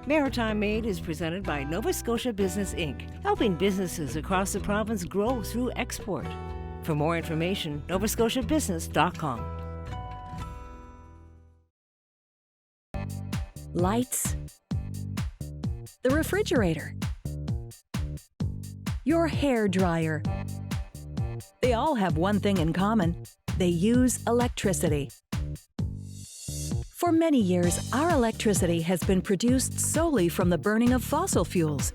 Maritime Made is presented by Nova Scotia Business Inc., helping businesses across the province grow through export. For more information, novascotiabusiness.com. Lights, the refrigerator, your hair dryer. They all have one thing in common: they use electricity. For many years, our electricity has been produced solely from the burning of fossil fuels,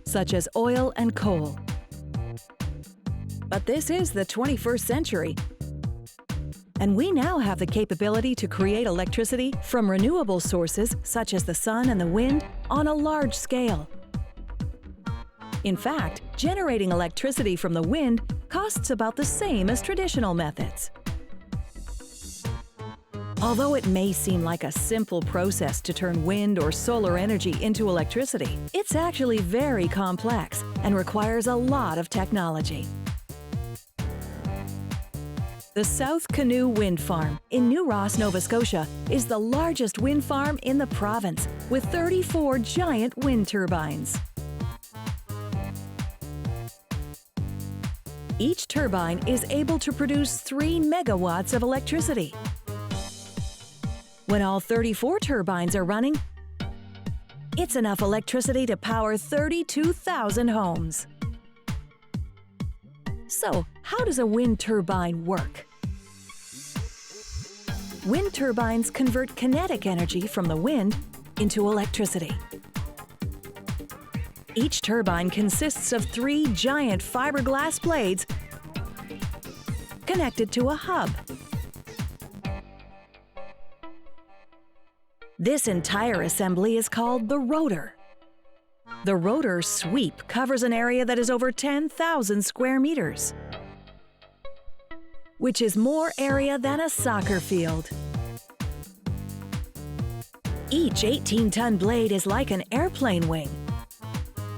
such as oil and coal. But this is the 21st century, and we now have the capability to create electricity from renewable sources such as the sun and the wind on a large scale. In fact, generating electricity from the wind costs about the same as traditional methods. Although it may seem like a simple process to turn wind or solar energy into electricity, it's actually very complex and requires a lot of technology. The South Canoe Wind Farm in New Ross, Nova Scotia, is the largest wind farm in the province, with 34 giant wind turbines. Each turbine is able to produce 3 megawatts of electricity. When all 34 turbines are running, it's enough electricity to power 32,000 homes. So, how does a wind turbine work? Wind turbines convert kinetic energy from the wind into electricity. Each turbine consists of 3 giant fiberglass blades connected to a hub. This entire assembly is called the rotor. The rotor sweep covers an area that is over 10,000 square meters, which is more area than a soccer field. Each 18-ton blade is like an airplane wing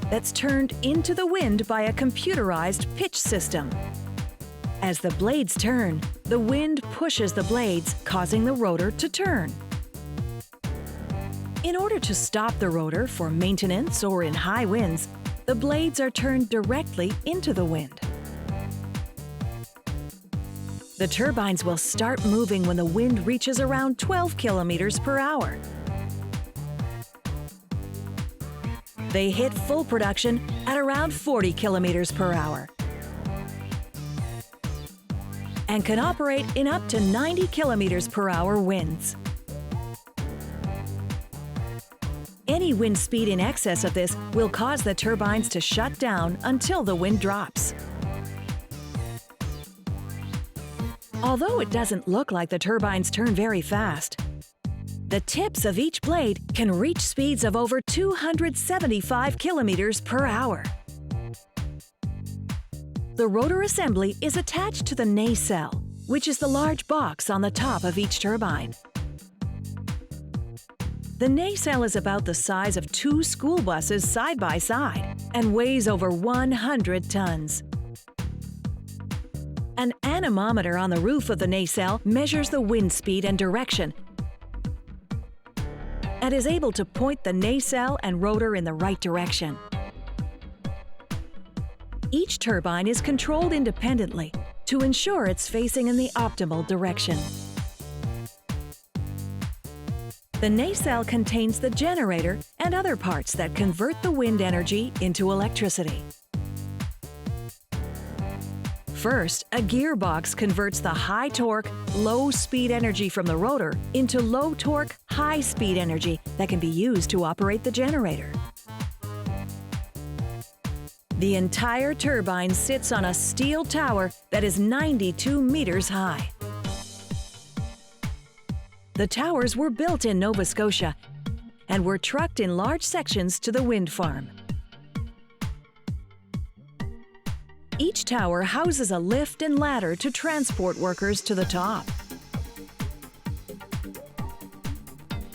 that's turned into the wind by a computerized pitch system. As the blades turn, the wind pushes the blades, causing the rotor to turn. In order to stop the rotor for maintenance or in high winds, the blades are turned directly into the wind. The turbines will start moving when the wind reaches around 12 kilometers per hour. They hit full production at around 40 kilometers per hour and can operate in up to 90 kilometers per hour winds. Any wind speed in excess of this will cause the turbines to shut down until the wind drops. Although it doesn't look like the turbines turn very fast, the tips of each blade can reach speeds of over 275 kilometers per hour. The rotor assembly is attached to the nacelle, which is the large box on the top of each turbine. The nacelle is about the size of 2 school buses side by side and weighs over 100 tons. An anemometer on the roof of the nacelle measures the wind speed and direction and is able to point the nacelle and rotor in the right direction. Each turbine is controlled independently to ensure it's facing in the optimal direction. The nacelle contains the generator and other parts that convert the wind energy into electricity. First, a gearbox converts the high-torque, low-speed energy from the rotor into low-torque, high-speed energy that can be used to operate the generator. The entire turbine sits on a steel tower that is 92 meters high. The towers were built in Nova Scotia and were trucked in large sections to the wind farm. Each tower houses a lift and ladder to transport workers to the top.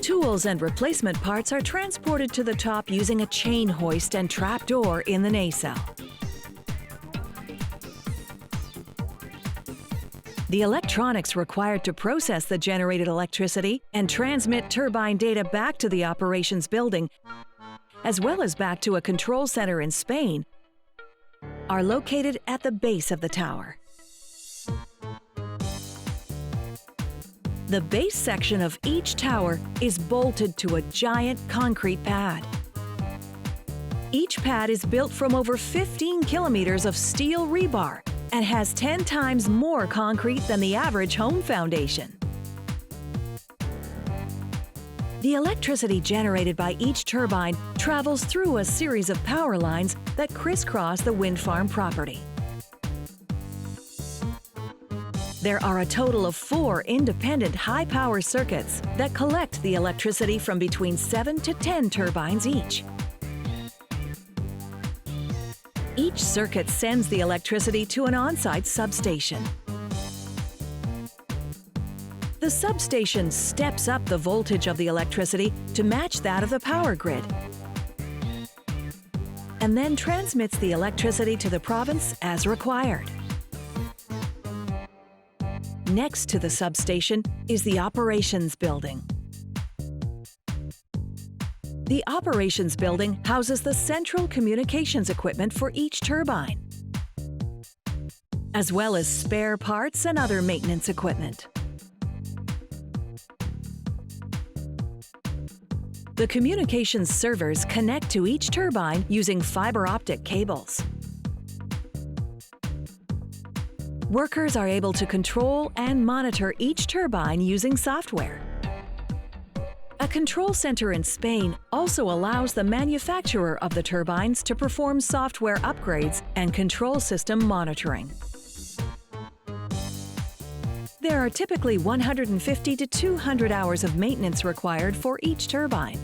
Tools and replacement parts are transported to the top using a chain hoist and trapdoor in the nacelle. The electronics required to process the generated electricity and transmit turbine data back to the operations building, as well as back to a control center in Spain, are located at the base of the tower. The base section of each tower is bolted to a giant concrete pad. Each pad is built from over 15 kilometers of steel rebar and has 10 times more concrete than the average home foundation. The electricity generated by each turbine travels through a series of power lines that crisscross the wind farm property. There are a total of 4 independent high-power circuits that collect the electricity from between 7 to 10 turbines each. Each circuit sends the electricity to an on-site substation. The substation steps up the voltage of the electricity to match that of the power grid, and then transmits the electricity to the province as required. Next to the substation is the operations building. The operations building houses the central communications equipment for each turbine, as well as spare parts and other maintenance equipment. The communications servers connect to each turbine using fiber optic cables. Workers are able to control and monitor each turbine using software. A control center in Spain also allows the manufacturer of the turbines to perform software upgrades and control system monitoring. There are typically 150 to 200 hours of maintenance required for each turbine.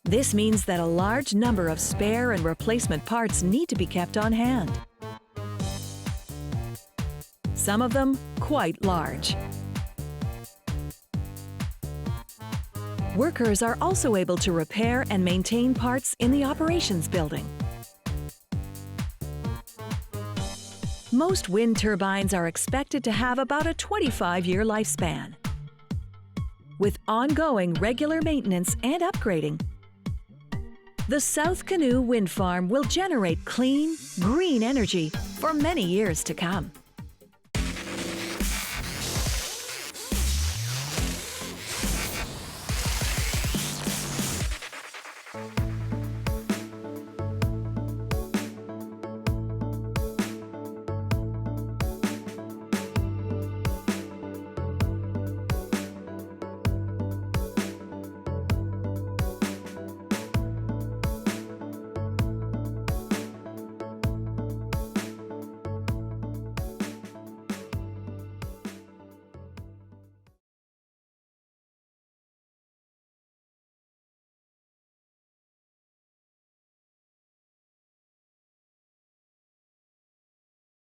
This means that a large number of spare and replacement parts need to be kept on hand. Some of them quite large. Workers are also able to repair and maintain parts in the operations building. Most wind turbines are expected to have about a 25-year lifespan. With ongoing regular maintenance and upgrading, the South Canoe wind farm will generate clean, green energy for many years to come.